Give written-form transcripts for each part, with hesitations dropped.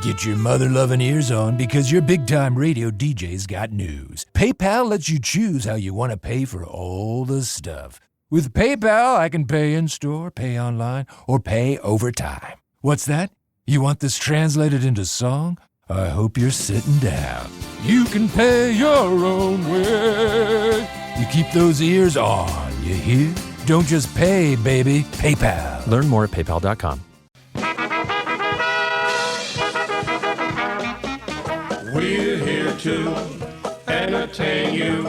Get your mother-loving ears on because your big-time radio DJ's got news. PayPal lets you choose how you want to pay for all the stuff. With PayPal, I can pay in-store, pay online, or pay over time. What's that? You want this translated into song? I hope you're sitting down. You can pay your own way. You keep those ears on, you hear? Don't just pay, baby. PayPal. Learn more at paypal.com. We're here to entertain you.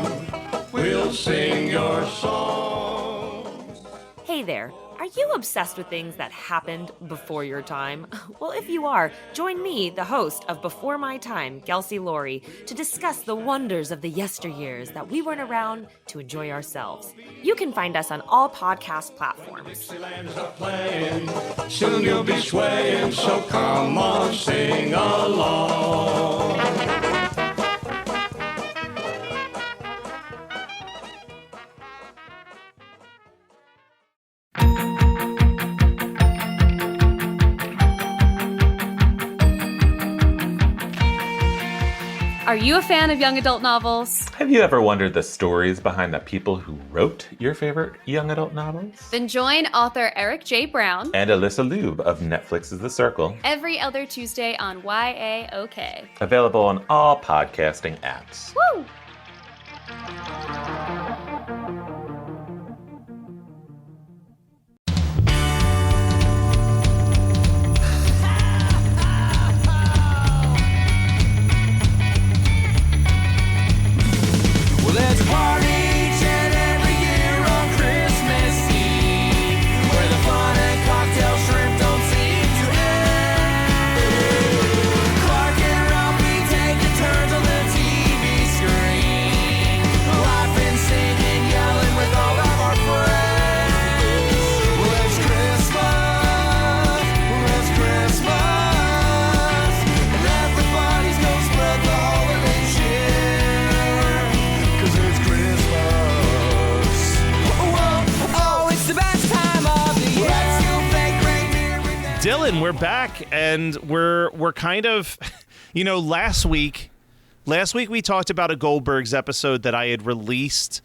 We'll sing your songs. Hey there. Are you obsessed with things that happened before your time? Well, if you are, join me, the host of Before My Time, Kelsey Laurie, to discuss the wonders of the yesteryears that we weren't around to enjoy ourselves. You can find us on all podcast platforms. Dixieland's a-playing, soon you'll be swaying, so come on, sing along. Are you a fan of young adult novels? Have you ever wondered the stories behind the people who wrote your favorite young adult novels? Then join author Eric J. Brown And Alyssa Lube of Netflix's The Circle. every other Tuesday on YAOK. Available on all podcasting apps. Woo! Dylan, we're back, and we're kind of, last week we talked about a Goldberg's episode that I had released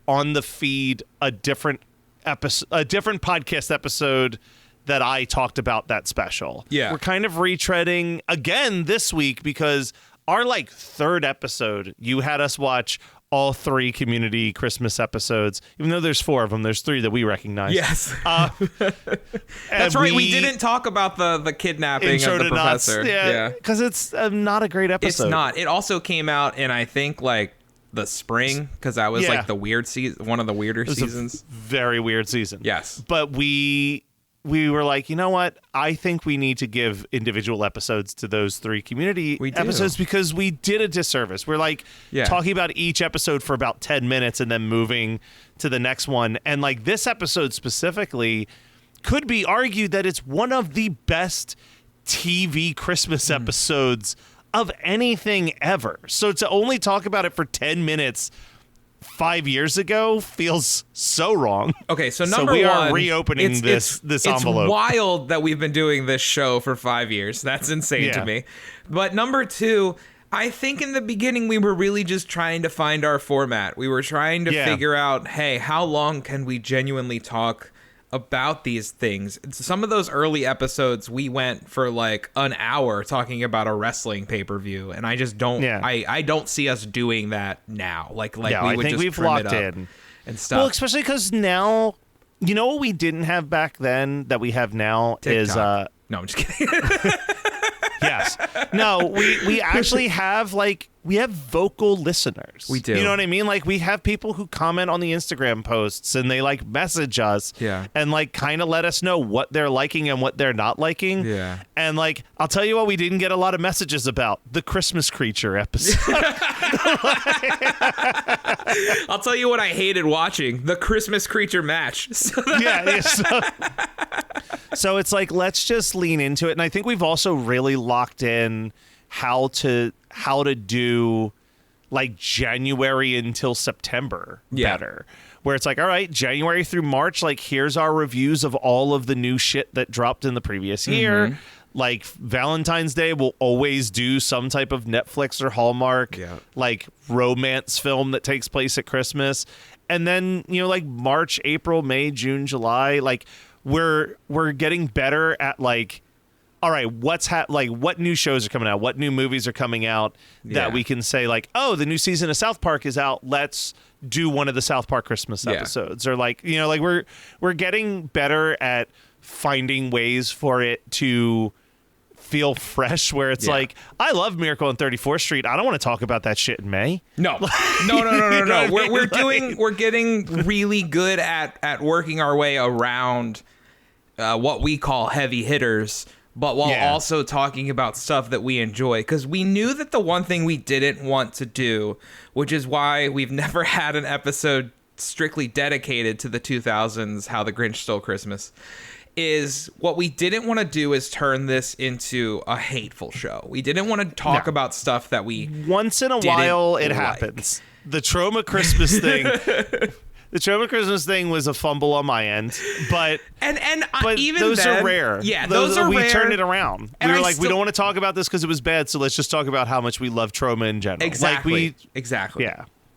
on the feed, a different podcast episode that I talked about that special. Yeah. We're kind of retreading again this week because our third episode, you had us watch all 3 Community Christmas episodes, even though there's 4 of them. There's 3 that we recognize. Yes. That's right. We didn't talk about the kidnapping of the professor. Yeah. Because it's not a great episode. It's not. It also came out in, I think, the spring, because that was the weird season, one of the weirder seasons. Very weird season. Yes. But we were like, you know what? I think we need to give individual episodes to those 3 community episodes because we did a disservice. We're talking about each episode for about 10 minutes and then moving to the next one. And this episode specifically could be argued that it's one of the best TV Christmas episodes of anything ever. So to only talk about it for 10 minutes 5 years ago feels so wrong. Okay, so number we one, are reopening this envelope. It's wild that we've been doing this show for 5 years. That's insane to me. But number 2, I think in the beginning we were really just trying to find our format. We were trying to figure out, hey, how long can we genuinely talk about these things? Some of those early episodes we went for an hour talking about a wrestling pay-per-view, and I just don't I don't see us doing that now. I think we've locked in and stuff. Well, especially because now, what we didn't have back then that we have now is no, I'm just kidding. Yes. No, we actually have we have vocal listeners. We do. You know what I mean? We have people who comment on the Instagram posts and they message us and kind of let us know what they're liking and what they're not liking. Yeah. And I'll tell you what we didn't get a lot of messages about: the Christmas creature episode. I'll tell you what I hated watching: the Christmas creature match. So it's let's just lean into it. And I think we've also really locked in how to do January until September better. Where it's all right, January through March, here's our reviews of all of the new shit that dropped in the previous year. Like Valentine's Day will always do some type of Netflix or Hallmark like romance film that takes place at Christmas. And then, like March, April, May, June, July, like we're getting better at like, all right, what new shows are coming out? What new movies are coming out that we can say like, oh, the new season of South Park is out. Let's do one of the South Park Christmas episodes. Or like, like we're getting better at finding ways for it to feel fresh, where it's like, I love Miracle on 34th Street. I don't want to talk about that shit in May. No. We're getting really good at working our way around what we call heavy hitters, but while also talking about stuff that we enjoy. Because we knew that the one thing we didn't want to do, which is why we've never had an episode strictly dedicated to the 2000s, How the Grinch Stole Christmas, is what we didn't want to do is turn this into a hateful show. We didn't want to talk about stuff that we once in a while it happens. The Trauma Christmas thing. The Trauma Christmas thing was a fumble on my end, but even those then, are rare. Yeah, those are we rare. Turned it around. And we were we don't want to talk about this because it was bad, so let's just talk about how much we love trauma in general. Exactly. Exactly.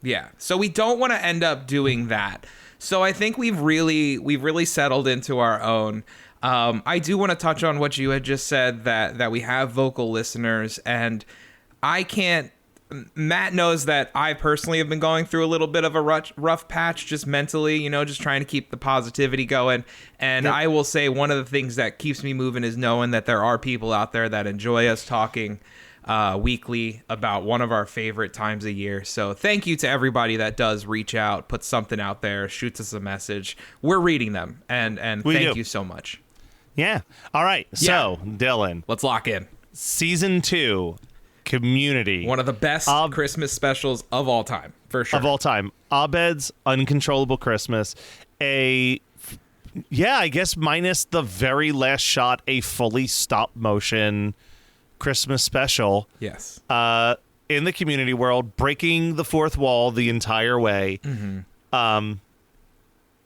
Yeah. So we don't want to end up doing that. So I think we've really settled into our own. I do want to touch on what you had just said, that we have vocal listeners, and I can't. Matt knows that I personally have been going through a little bit of a rough patch, just mentally, just trying to keep the positivity going. And I will say one of the things that keeps me moving is knowing that there are people out there that enjoy us talking weekly about one of our favorite times of year. So thank you to everybody that does reach out, puts something out there, shoots us a message. We're reading them, and thank you so much. Yeah. All right. So, Dylan, let's lock in. Season 2, Community. One of the best Christmas specials of all time, for sure. Of all time. Abed's Uncontrollable Christmas. I guess minus the very last shot, a fully stop motion Christmas special. Yes. In the community world, breaking the fourth wall the entire way. Mm-hmm.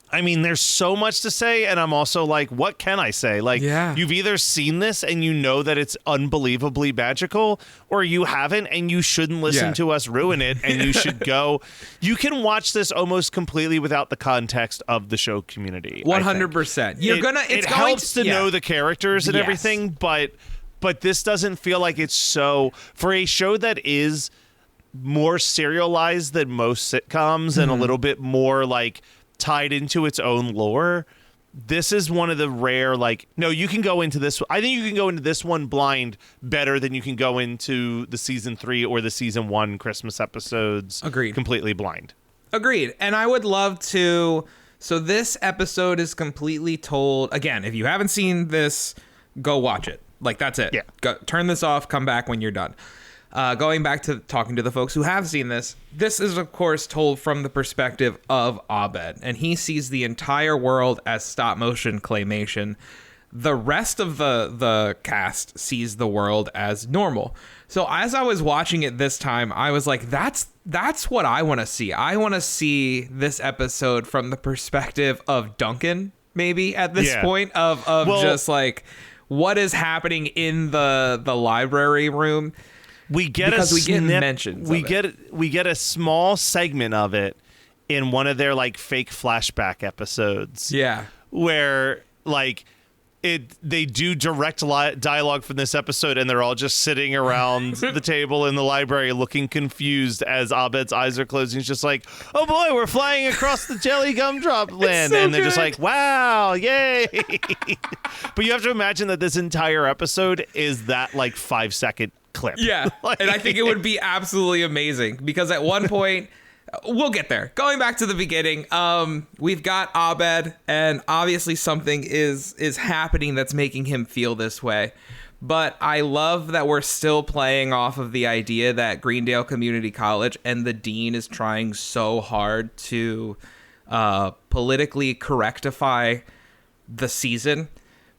I mean, there's so much to say, and I'm also like, what can I say? Like, you've either seen this and you know that it's unbelievably magical, or you haven't and you shouldn't listen to us ruin it, and you should go. You can watch this almost completely without the context of the show Community. 100%. It helps to know the characters and everything, but this doesn't feel like it's so, for a show that is more serialized than most sitcoms and a little bit more like tied into its own lore. This is one of the rare, you can go into this. I think you can go into this one blind better than you can go into the season 3 or the season 1 Christmas episodes. Agreed. Completely blind. Agreed. And I would love to. So this episode is completely told. Again, if you haven't seen this, go watch it. That's it. Yeah. Turn this off. Come back when you're done. Going back to talking to the folks who have seen this is, of course, told from the perspective of Abed, and he sees the entire world as stop-motion claymation. The rest of the cast sees the world as normal. So as I was watching it this time, I was like, that's what I want to see. I want to see this episode from the perspective of Duncan, maybe, at this point, of just like what is happening in the library room. We get mentions. We get a small segment of it in one of their fake flashback episodes. Yeah, where they do direct dialogue from this episode, and they're all just sitting around the table in the library looking confused as Abed's eyes are closing. He's just like, "Oh boy, we're flying across the jelly gumdrop land," and they're just like, "Wow, yay!" But you have to imagine that this entire episode is that 5-second clip. Yeah, and I think it would be absolutely amazing, because at one point, we'll get there. Going back to the beginning, we've got Abed, and obviously something is happening that's making him feel this way. But I love that we're still playing off of the idea that Greendale Community College and the dean is trying so hard to politically correctify the season.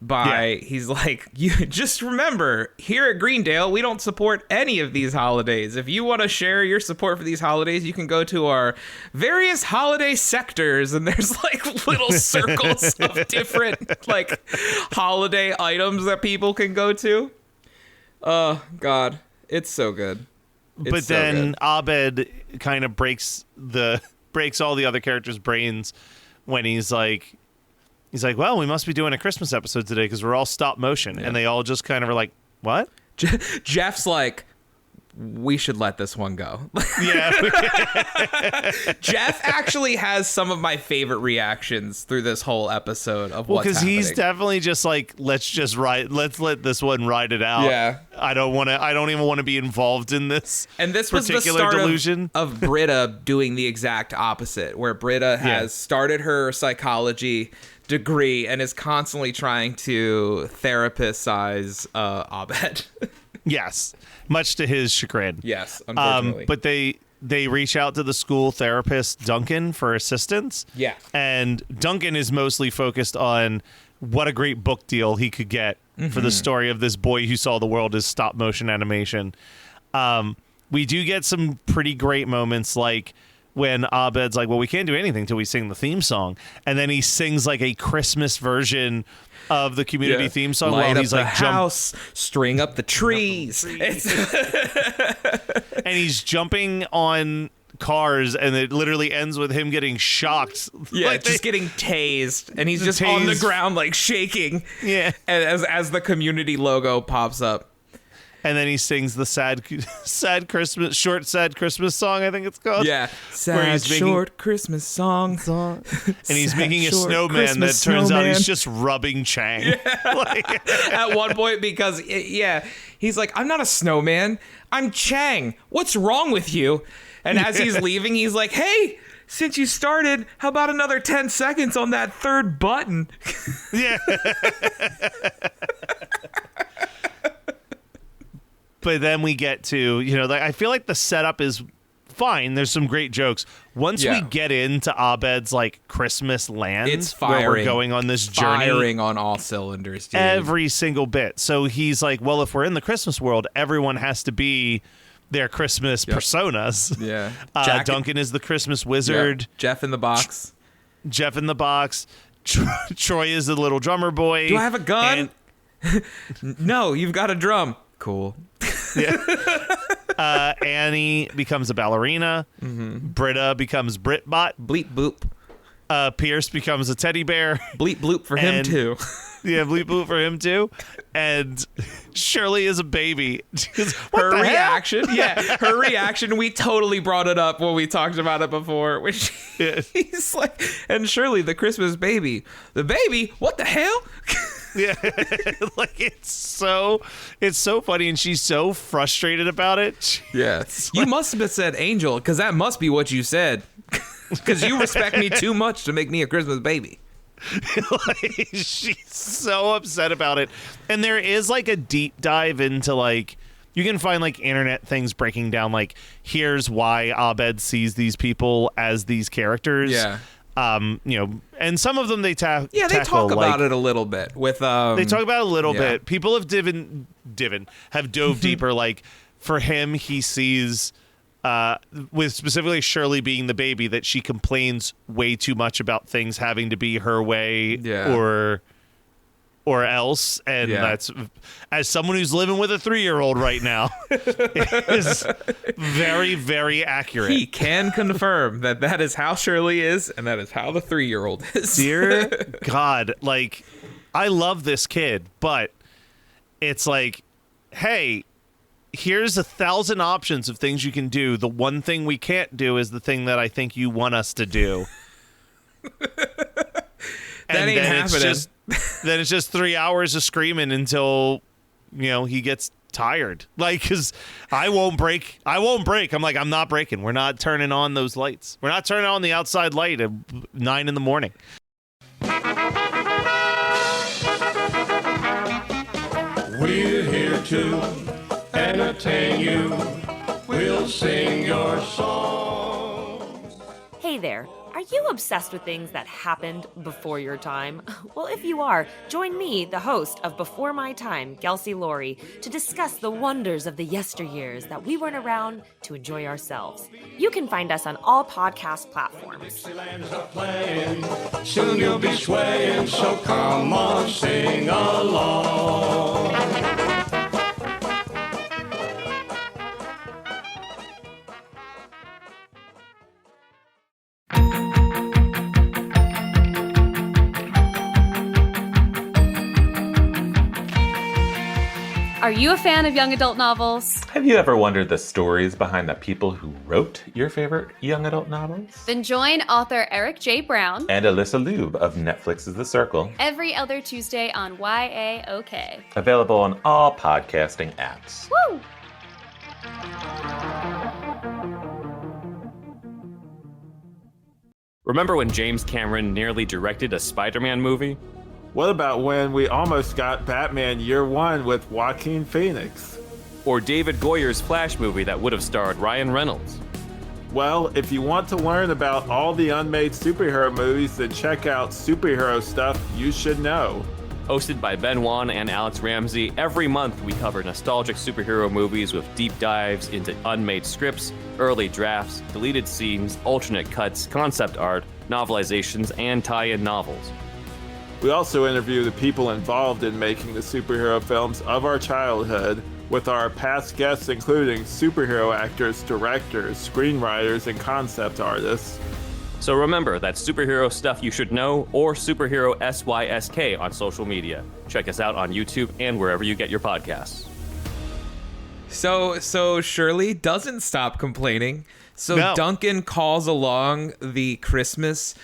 he's like, you just remember, here at Greendale, we don't support any of these holidays. If you want to share your support for these holidays, you can go to our various holiday sectors, and there's like little circles of different like holiday items that people can go to. Oh God, it's so good. But then Abed kind of breaks all the other characters' brains when he's like, well, we must be doing a Christmas episode today because we're all stop motion. And they all just kind of are like, what? Jeff's like, we should let this one go. Yeah. Jeff actually has some of my favorite reactions through this whole episode of what's happening. Because he's definitely just like, let's let this one ride it out. Yeah. I don't even want to be involved in this. And this was the start of Britta doing the exact opposite, where Britta has started her psychology degree and is constantly trying to therapicize Abed. Yes, much to his chagrin. Yes, unfortunately. But they reach out to the school therapist, Duncan, for assistance. Yeah. And Duncan is mostly focused on what a great book deal he could get for the story of this boy who saw the world as stop motion animation. We do get some pretty great moments, like when Abed's like, well, we can't do anything till we sing the theme song. And then he sings like a Christmas version of the community theme song while he's like house, string up the trees. And he's jumping on cars, and it literally ends with him getting shocked. Yeah, like getting tased, and he's just on the ground like shaking. Yeah, and as the community logo pops up. And then he sings the sad Christmas song, I think it's called. Yeah, short Christmas song. And he's making a snowman Christmas that turns out he's just rubbing Chang. Yeah. At one point, because, he's like, I'm not a snowman. I'm Chang. What's wrong with you? And as he's leaving, he's like, hey, since you started, how about another 10 seconds on that third button? Yeah. But then we get to, I feel like the setup is fine. There's some great jokes. Once we get into Abed's like Christmas land, it's firing, where we're going on this journey, firing on all cylinders, dude. Every single bit. So he's like, well, if we're in the Christmas world, everyone has to be their Christmas personas. Yeah. Duncan is the Christmas wizard. Yep. Jeff in the box. Troy is the little drummer boy. Do I have a gun? No, you've got a drum. Cool. Yeah. Annie becomes a ballerina. Britta becomes Britbot. Bleep boop. Pierce becomes a teddy bear. Bleep bloop for him too. Yeah, bleep bloop for him too. And Shirley is a baby. Her reaction. Yeah, her reaction. We totally brought it up when we talked about it before. Which he's like, and Shirley, the Christmas baby. The baby? What the hell? Yeah, like it's so funny, and she's so frustrated about it. Yeah, you must have said angel, because that must be what you said, because you respect me too much to make me a Christmas baby. Like, she's so upset about it, and there is like a deep dive into like, you can find like internet things breaking down like, here's why Abed sees these people as these characters. Yeah. And some of them they tackle. Yeah, they talk about it a little bit with. They talk about it a little bit. People have dove deeper. Like for him, he sees, with specifically Shirley being the baby, that she complains way too much about things having to be her way or else, and that's, as someone who's living with a 3-year-old right now, is very, very accurate. He can confirm that is how Shirley is, and that is how the 3-year-old is. Dear God, like, I love this kid, but it's like, hey, here's 1,000 options of things you can do. The one thing we can't do is the thing that I think you want us to do. That ain't happening. Then it's just 3 hours of screaming until, he gets tired. Like, because I won't break. I'm like, I'm not breaking. We're not turning on those lights. We're not turning on the outside light at 9 a.m. We're here to entertain you. We'll sing your song. Hey Hey there. Are you obsessed with things that happened before your time? Well, if you are, join me, the host of Before My Time, Kelsey Laurie, to discuss the wonders of the yesteryears that we weren't around to enjoy ourselves. You can find us on all podcast platforms. Dixieland's a-playing, soon you'll be swaying, so come on, sing along. Are you a fan of young adult novels? Have you ever wondered the stories behind the people who wrote your favorite young adult novels? Then join author Eric J. Brown And Alyssa Lube of Netflix's The Circle. every other Tuesday on YAOK. Available on all podcasting apps. Woo! Remember when James Cameron nearly directed a Spider-Man movie? What about when we almost got Batman Year One with Joaquin Phoenix? Or David Goyer's Flash movie that would have starred Ryan Reynolds? Well, if you want to learn about all the unmade superhero movies, then check out Superhero Stuff You Should Know. Hosted by Ben Wan and Alex Ramsey, every month we cover nostalgic superhero movies with deep dives into unmade scripts, early drafts, deleted scenes, alternate cuts, concept art, novelizations, and tie-in novels. We also interview the people involved in making the superhero films of our childhood, with our past guests including superhero actors, directors, screenwriters, and concept artists. So remember, that's Superhero Stuff You Should Know, or Superhero SYSK on social media. Check us out on YouTube and wherever you get your podcasts. So Shirley doesn't stop complaining. So No. Duncan calls along the Christmas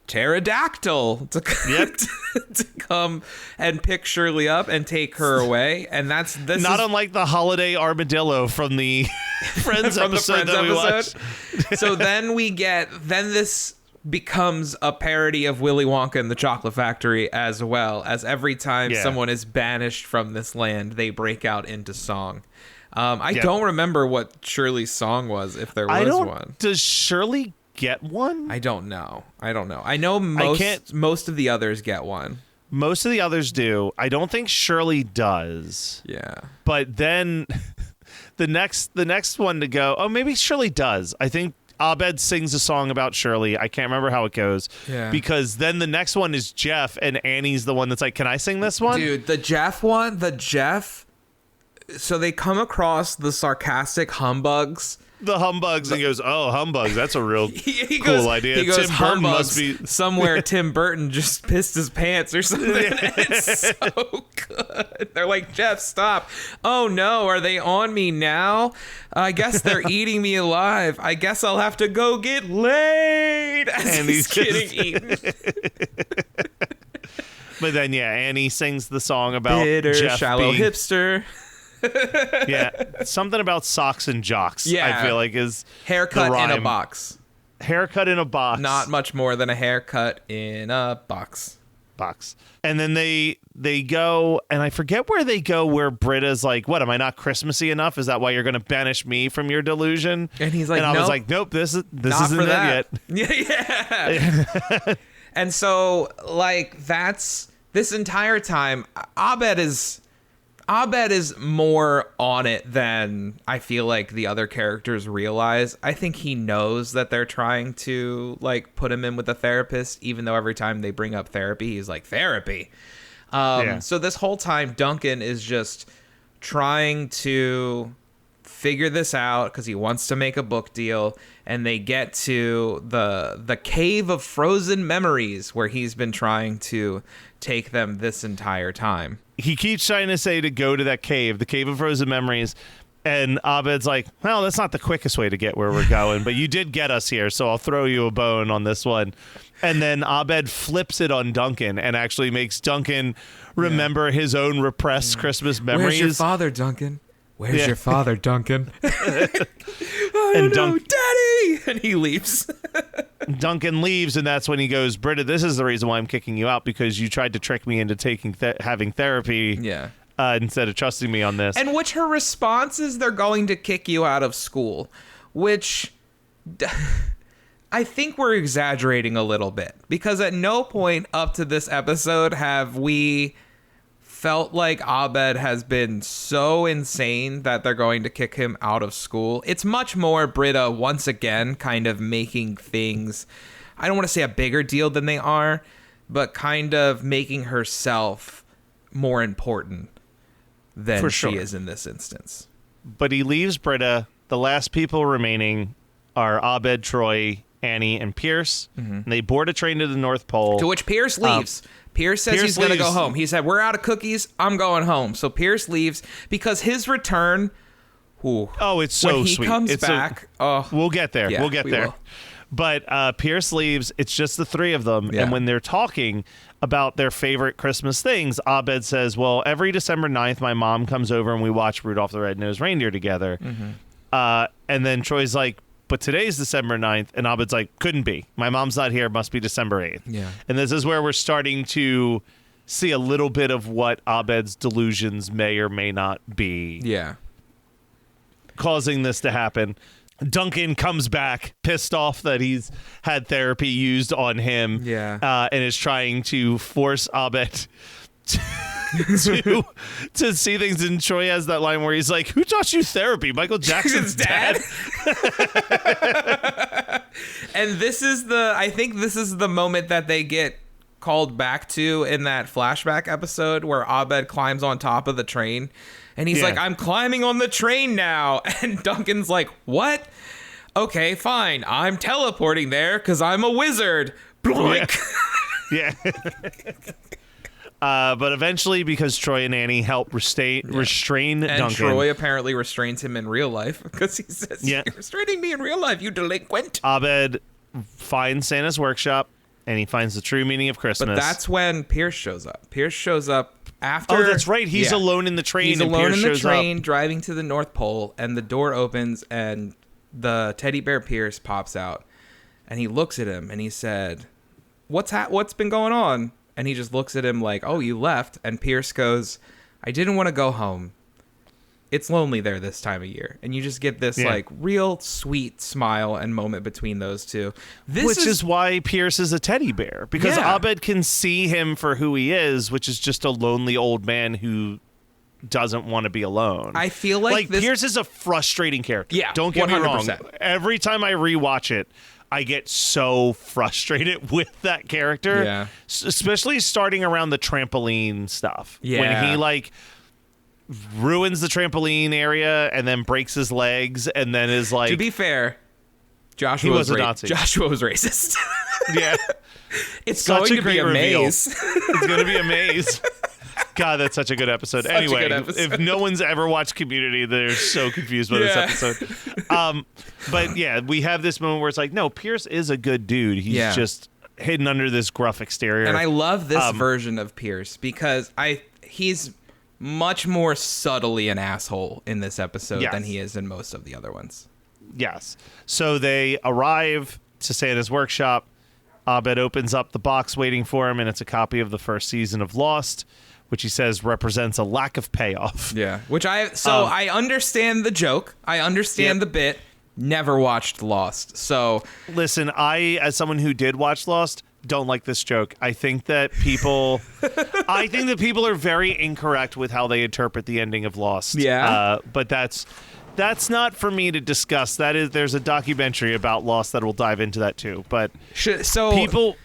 pterodactyl to come and pick Shirley up and take her away, and this Not is unlike the holiday armadillo from the Friends from the episode Friends that we episode. watched. So then this becomes a parody of Willy Wonka and the Chocolate Factory, as well as every time someone is banished from this land, they break out into song. I don't remember what Shirley's song was, if there was one. Does Shirley get one? I don't know. I know most of the others get one. Most of the others do. I don't think Shirley does. Yeah. But then the next one to go, oh, maybe Shirley does. I think Abed sings a song about Shirley. I can't remember how it goes. Yeah. Because then the next one is Jeff, and Annie's the one that's like, can I sing this one? Dude, the Jeff, so they come across the sarcastic humbugs. The humbugs, and he goes, oh, humbugs, that's a real He cool goes, idea. He goes, Tim Burton must humbugs, be somewhere Tim Burton just pissed his pants or something. It's so good. They're like, Jeff, stop. Oh no, are they on me now? I guess they're eating me alive. I guess I'll have to go get laid. And he's getting eaten. But then, Annie sings the song about Bitter, Jeff shallow being, hipster. something about socks and jocks. Yeah. I feel like is Haircut the in a rhyme. box. Haircut in a box. Not much more than a haircut in a box. And then they go, and I forget where they go, where Britta's like, what, am I not Christmassy enough? Is that why you're going to banish me from your delusion? And he's like, and I nope, was like, nope, this isn't for that yet. Yeah. And so, like, that's this entire time, Abed is more on it than I feel like the other characters realize. I think he knows that they're trying to, like, put him in with a therapist, even though every time they bring up therapy, he's like, therapy. So this whole time, Duncan is just trying to figure this out because he wants to make a book deal, and they get to the cave of frozen memories where he's been trying to take them this entire time. He keeps trying to say to go to that cave, the cave of frozen memories, and Abed's like, well, that's not the quickest way to get where we're going, but you did get us here, so I'll throw you a bone on this one. And then Abed flips it on Duncan and actually makes Duncan remember his own repressed Christmas memories. Where's your father, Duncan? Where's your father, Duncan? I don't know, Daddy! And he leaves. Duncan leaves, and that's when he goes, Britta, this is the reason why I'm kicking you out, because you tried to trick me into having therapy instead of trusting me on this. And which her response is they're going to kick you out of school, which I think we're exaggerating a little bit, because at no point up to this episode have we felt like Abed has been so insane that they're going to kick him out of school. It's much more Britta once again kind of making things, I don't want to say a bigger deal than they are, but kind of making herself more important than she is in this instance. But he leaves Britta. The last people remaining are Abed, Troy, Annie, and Pierce. And they board a train to the North Pole. To which Pierce leaves. Pierce says he's going to go home. He said, we're out of cookies. I'm going home. So Pierce leaves because his return... it's so when he sweet. Comes back... we'll get there. Yeah, we'll get there. will. But Pierce leaves. It's just the three of them. And when they're talking about their favorite Christmas things, Abed says, well, every December 9th, my mom comes over and we watch Rudolph the Red-Nosed Reindeer together. And then Troy's like, but today's December 9th. And Abed's like, couldn't be. My mom's not here. It must be December 8th. Yeah. And this is where we're starting to see a little bit of what Abed's delusions may or may not be. Yeah. Causing this to happen. Duncan comes back pissed off that he's had therapy used on him. Yeah. And is trying to force Abed to see things. And Troy has that line where he's like, who taught you therapy? Michael Jackson's dad? And I think this is the moment that they get called back to in that flashback episode where Abed climbs on top of the train and he's like, I'm climbing on the train now. And Duncan's like, what? Okay, fine. I'm teleporting there because I'm a wizard. Bloink. Yeah. But eventually, because Troy and Annie help restrain and Duncan. Troy apparently restrains him in real life because he says, you're restraining me in real life, you delinquent. Abed finds Santa's workshop, and he finds the true meaning of Christmas. But that's when Pierce shows up. Pierce shows up after... Oh, that's right. He's alone in the train. He's and alone Pierce in the shows train, up. driving to the North Pole, and the door opens, and the teddy bear Pierce pops out. And he looks at him, and he said, what's been going on? And he just looks at him like, oh, you left. And Pierce goes, I didn't want to go home. It's lonely there this time of year. And you just get this like real sweet smile and moment between those two. Which is why Pierce is a teddy bear. Because Abed can see him for who he is, which is just a lonely old man who doesn't want to be alone. I feel like Pierce is a frustrating character. Yeah, don't get 100%. Me wrong. 100%. Every time I rewatch it, I get so frustrated with that character. Yeah. Especially starting around the trampoline stuff. Yeah. When he like ruins the trampoline area and then breaks his legs and then is like... To be fair, Joshua was a Nazi. Joshua was racist. Yeah. It's such going a to be a reveal. maze. It's going to be a maze. God, that's such a good episode. Anyway, if no one's ever watched Community, they're so confused by this episode. But yeah, we have this moment where it's like, no, Pierce is a good dude. He's just hidden under this gruff exterior. And I love this version of Pierce because he's much more subtly an asshole in this episode than he is in most of the other ones. Yes. So they arrive to Santa's workshop. Abed opens up the box waiting for him, and it's a copy of the first season of Lost, which he says represents a lack of payoff. Yeah. Which I understand the joke. I understand the bit. Never watched Lost. So listen, I, as someone who did watch Lost, don't like this joke. I think that people are very incorrect with how they interpret the ending of Lost. Yeah. But that's not for me to discuss. There's a documentary about Lost that will dive into that too. But people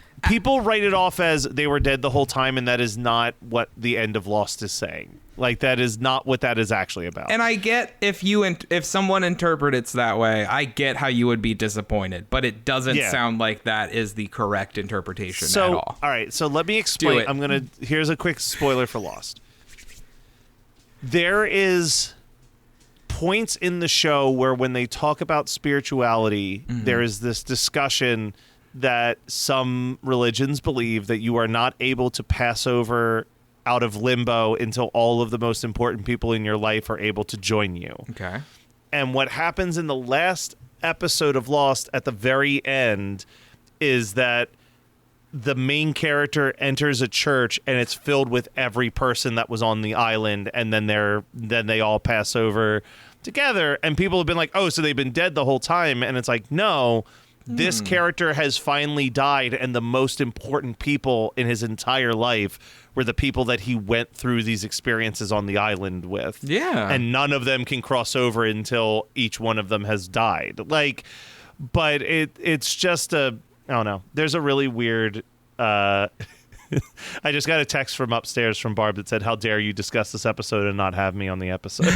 write it off as they were dead the whole time, and that is not what the end of Lost is saying. Like, that is not what that is actually about. And I get if someone interprets that way, I get how you would be disappointed, but it doesn't sound like that is the correct interpretation at all. All right, so let me explain. Here's a quick spoiler for Lost. There is points in the show where when they talk about spirituality, there is this discussion that some religions believe that you are not able to pass over out of limbo until all of the most important people in your life are able to join you. Okay. And what happens in the last episode of Lost at the very end is that the main character enters a church and it's filled with every person that was on the island, and then they all pass over together, and people have been like, oh, so they've been dead the whole time. And it's like, no, this character has finally died, and the most important people in his entire life were the people that he went through these experiences on the island with. Yeah. And none of them can cross over until each one of them has died. Like, but it's just I don't know. There's a really weird I just got a text from upstairs from Barb that said, "How dare you discuss this episode and not have me on the episode?"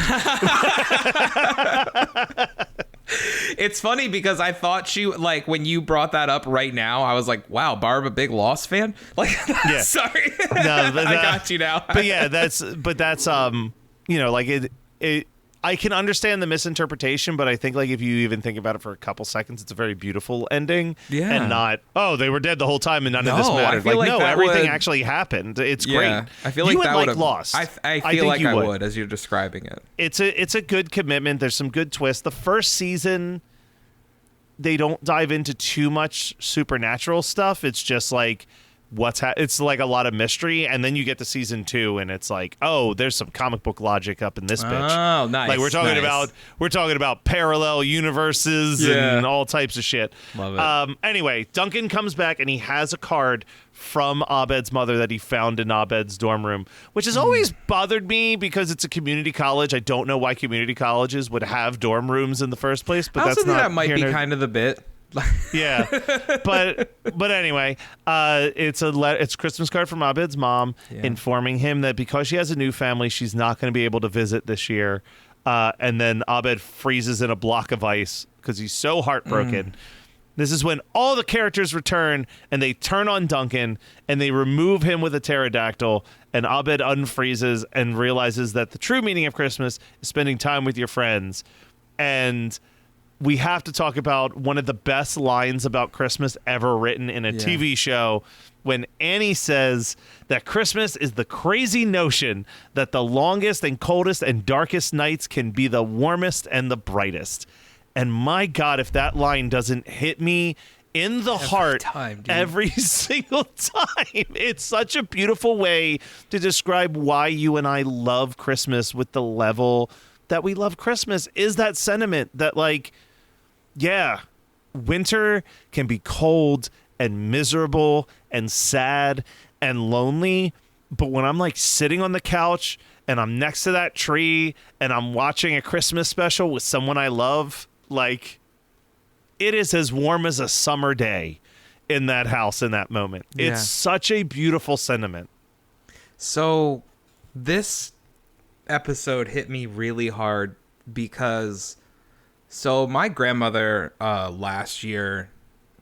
It's funny because I thought like when you brought that up right now, I was like, wow, Barb, a big Lost fan? Like, yeah. Sorry. No, I got you now. But yeah, that's like it I can understand the misinterpretation, but I think like if you even think about it for a couple seconds, it's a very beautiful ending. Yeah. And not, oh, they were dead the whole time and none of this mattered. Like no, everything actually happened. It's great. I feel like you that would like Lost. I feel like I would as you're describing it. It's a good commitment. There's some good twists. The first season, they don't dive into too much supernatural stuff. It's just like it's like a lot of mystery, and then you get to season 2 and it's like, oh, there's some comic book logic up in this bitch. Oh, nice. Like we're talking about parallel universes and all types of shit. Love it. Anyway, Duncan comes back and he has a card from Abed's mother that he found in Abed's dorm room, which has always bothered me because it's a community college. I don't know why community colleges would have dorm rooms in the first place, but I that's also think not that might be kind of the bit. Yeah, but anyway, it's a Christmas card from Abed's mom informing him that because she has a new family, she's not going to be able to visit this year. And then Abed freezes in a block of ice because he's so heartbroken. This is when all the characters return and they turn on Duncan and they remove him with a pterodactyl, and Abed unfreezes and realizes that the true meaning of Christmas is spending time with your friends. And we have to talk about one of the best lines about Christmas ever written in a TV show, when Annie says that Christmas is the crazy notion that the longest and coldest and darkest nights can be the warmest and the brightest. And my God, if that line doesn't hit me in the heart every single time. It's such a beautiful way to describe why you and I love Christmas with the level that we love Christmas, is that sentiment that, like, yeah, winter can be cold and miserable and sad and lonely, but when I'm like sitting on the couch and I'm next to that tree and I'm watching a Christmas special with someone I love, like, it is as warm as a summer day in that house in that moment. Yeah. It's such a beautiful sentiment. So this episode hit me really hard because my grandmother last year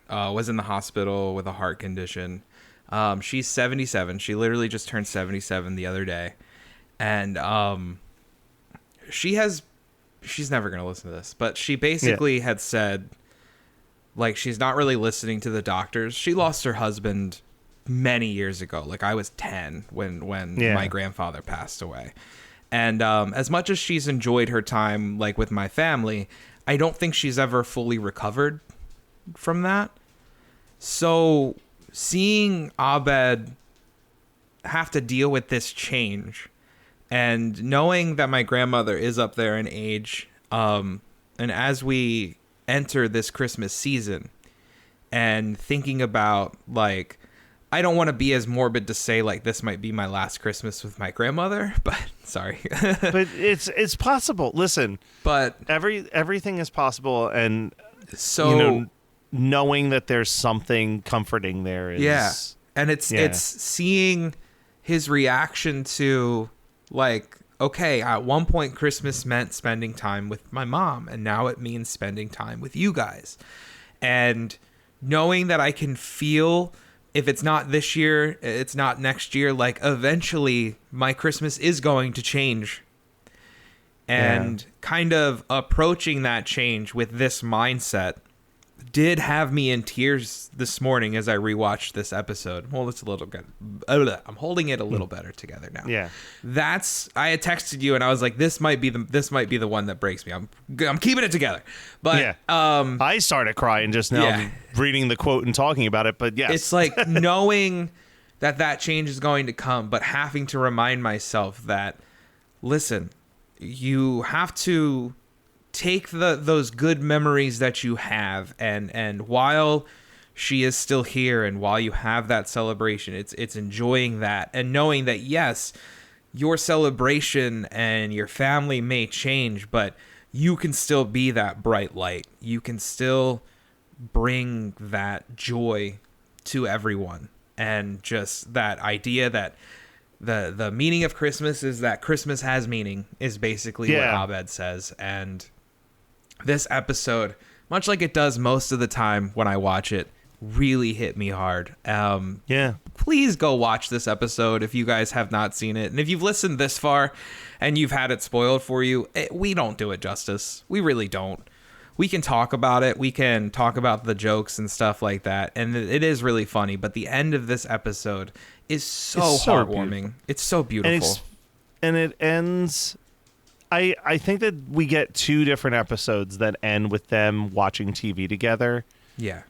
was in the hospital with a heart condition. She's 77. She literally just turned 77 the other day. And she's never going to listen to this, but she basically had said, like, she's not really listening to the doctors. She lost her husband many years ago. Like, I was 10 when my grandfather passed away. And as much as she's enjoyed her time, like, with my family, I don't think she's ever fully recovered from that. So seeing Abed have to deal with this change, and knowing that my grandmother is up there in age, and as we enter this Christmas season, and thinking about, like, I don't want to be as morbid to say, like, this might be my last Christmas with my grandmother, but sorry. But it's possible. Listen, but everything is possible, and so knowing that there's something comforting there is and it's seeing his reaction to, like, okay, at one point Christmas meant spending time with my mom, and now it means spending time with you guys, and knowing that I can feel, if it's not this year, it's not next year, like, eventually my Christmas is going to change. And kind of approaching that change with this mindset did have me in tears this morning as I rewatched this episode. Well, it's a little good. I'm holding it a little better together now. Yeah. I had texted you and I was like, this might be the one that breaks me. I'm keeping it together. But I started crying just now reading the quote and talking about it, but yes. It's like knowing that change is going to come, but having to remind myself that, listen, you have to take those good memories that you have, and while she is still here, and while you have that celebration, it's enjoying that and knowing that, yes, your celebration and your family may change, but you can still be that bright light. You can still bring that joy to everyone. And just that idea that the meaning of Christmas is that Christmas has meaning is basically what Abed says. And this episode, much like it does most of the time when I watch it, really hit me hard. Please go watch this episode if you guys have not seen it. And if you've listened this far and you've had it spoiled for you, we don't do it justice. We really don't. We can talk about it. We can talk about the jokes and stuff like that. And it is really funny. But the end of this episode is so heartwarming. Beautiful. It's so beautiful. And it ends... I think that we get 2 different episodes that end with them watching TV together. Yeah.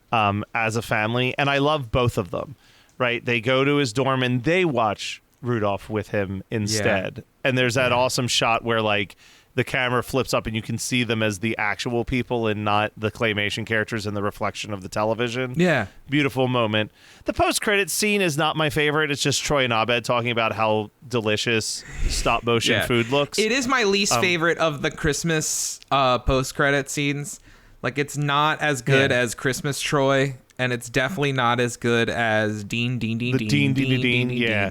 As a family. And I love both of them. Right? They go to his dorm and they watch Rudolph with him instead. Yeah. And there's that awesome shot where, like, the camera flips up and you can see them as the actual people and not the claymation characters in the reflection of the television. Yeah. Beautiful moment. The post-credits scene is not my favorite. It's just Troy and Abed talking about how delicious stop-motion food looks. It is my least favorite of the Christmas post-credit scenes. Like, it's not as good as Christmas Troy, and it's definitely not as good as Dean.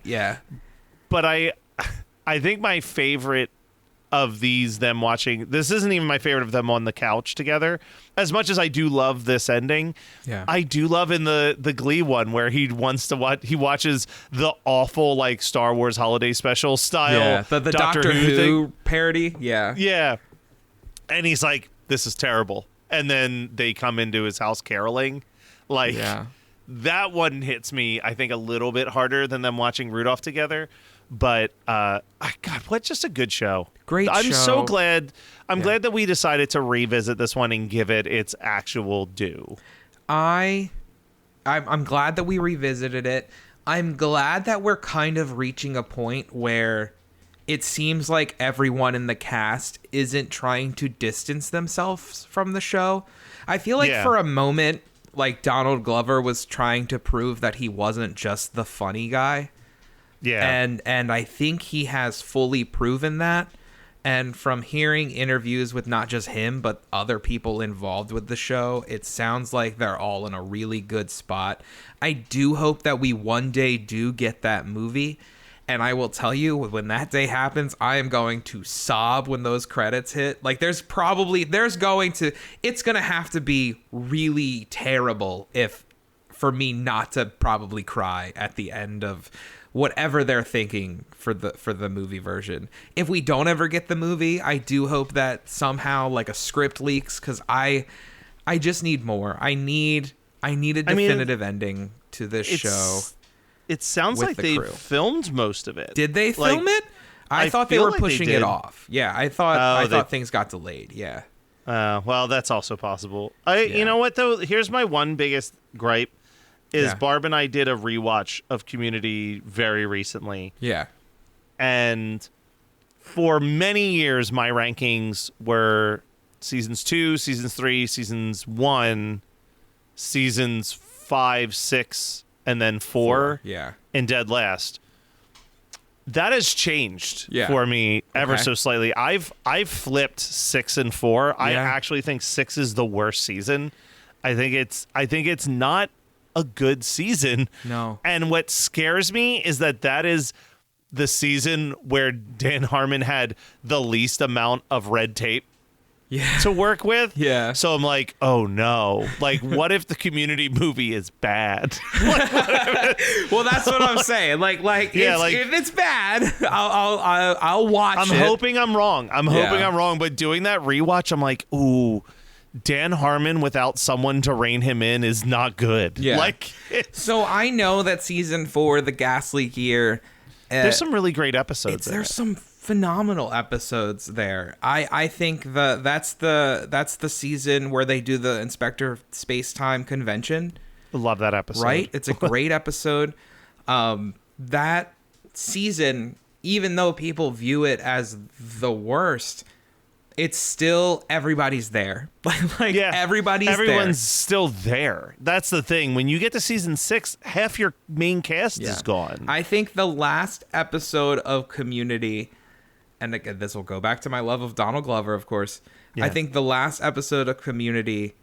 Yeah. But I think my favorite of these, them watching, this isn't even my favorite of them on the couch together. As much as I do love this ending, I do love in the Glee one where he wants to watch, he watches the awful, like, Star Wars holiday special style, the Doctor Who parody. Yeah. And he's like, this is terrible. And then they come into his house caroling. Like, that one hits me, I think, a little bit harder than them watching Rudolph together. But, God, what just a good show. Great show. I'm so glad. I'm glad that we decided to revisit this one and give it its actual due. I'm glad that we revisited it. I'm glad that we're kind of reaching a point where it seems like everyone in the cast isn't trying to distance themselves from the show. I feel like for a moment, like, Donald Glover was trying to prove that he wasn't just the funny guy. Yeah. And I think he has fully proven that. And from hearing interviews with not just him, but other people involved with the show, it sounds like they're all in a really good spot. I do hope that we one day do get that movie. And I will tell you, when that day happens, I am going to sob when those credits hit. Like, it's going to have to be really terrible for me not to probably cry at the end of whatever they're thinking for the movie version. If we don't ever get the movie, I do hope that somehow, like, a script leaks, because I just need more. I need a definitive ending to this show. It sounds like they filmed most of it. Did they film it? I thought they were pushing it off. Yeah, I thought things got delayed. Yeah. Well, that's also possible. You know what, though? Here's my one biggest gripe. Barb and I did a rewatch of Community very recently. Yeah. And for many years, my rankings were seasons 2, seasons 3, seasons 1, seasons 5, 6, and then 4. Yeah. And dead last. That has changed for me ever so slightly. I've flipped 6 and 4. I actually think 6 is the worst season. I think it's not a good season. No. And what scares me is that is the season where Dan Harmon had the least amount of red tape to work with. Yeah. So I'm like, oh no. Like, what if the Community movie is bad? Well, that's what I'm saying. Like, if it's bad, I'll watch it. I'm hoping I'm wrong. But doing that rewatch, I'm like, ooh, Dan Harmon without someone to rein him in is not good. Yeah. So I know that season 4, the gas leak year, there's some really great episodes. There's some phenomenal episodes there. I think that's the season where they do the Inspector Spacetime convention. I love that episode. Right? It's a great episode. That season, even though people view it as the worst, it's still everybody's there. Everyone's there. Still there. That's the thing. When you get to season 6, half your main cast is gone. I think the last episode of Community, and again, this will go back to my love of Donald Glover, of course. Yeah. I think the last episode of Community,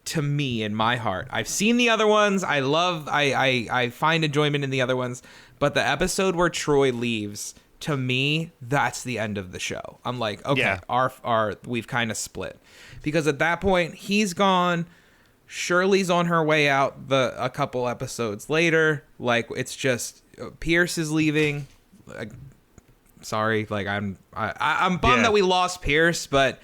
to me, in my heart, I've seen the other ones. I find enjoyment in the other ones, but the episode where Troy leaves, to me, that's the end of the show. I'm like, okay, we've kind of split, because at that point he's gone. Shirley's on her way out a couple episodes later. Like, it's just Pierce is leaving. Sorry, like I'm bummed that we lost Pierce, but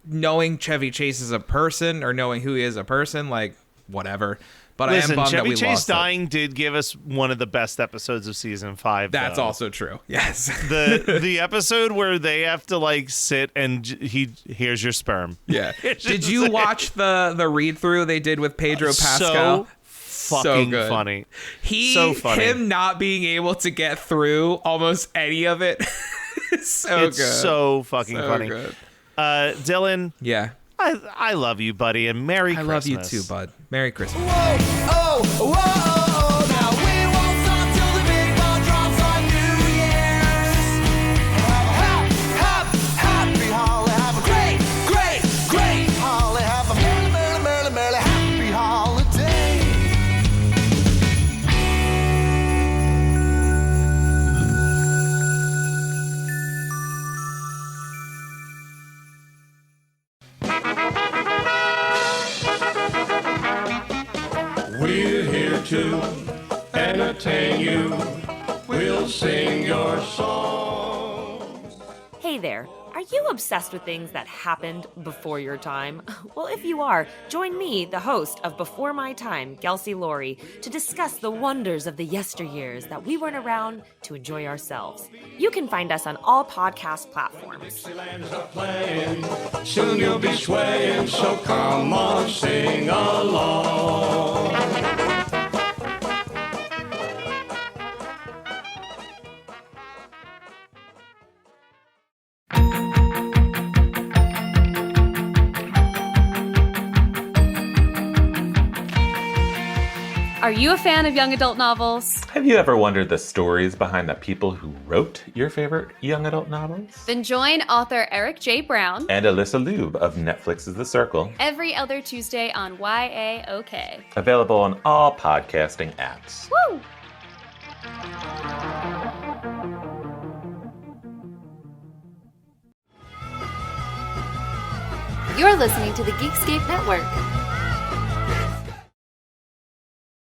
knowing Chevy Chase is a person, or knowing who he is a person, like, whatever. But listen, I am bummed Chevy that we Chase lost dying did give us one of the best episodes of season 5. That's also true. Yes. the episode where they have to like sit and here's your sperm. Yeah. Did you watch the read through they did with Pedro Pascal? Fucking so funny. Him not being able to get through almost any of it. It's good. So fucking funny. Good. Dylan. Yeah. I love you, buddy, and Merry Christmas. I love you too, bud. Merry Christmas. Whoa, oh, whoa, now we won't stop till the big ball drops on New Year's. Have a happy holiday, have a great holiday, have a merry happy holiday. We're here to entertain you. We'll sing your songs. Hey there. Are you obsessed with things that happened before your time? Well, if you are, join me, the host of Before My Time, Kelsey Laurie, to discuss the wonders of the yesteryears that we weren't around to enjoy ourselves. You can find us on all podcast platforms. Dixieland's a playing, soon you'll be swaying, so come on, sing along. Are you a fan of young adult novels? Have you ever wondered the stories behind the people who wrote your favorite young adult novels? Then join author Eric J. Brown and Alyssa Lube of Netflix's The Circle every other Tuesday on YAOK. Available on all podcasting apps. Woo! You're listening to the Geekscape Network.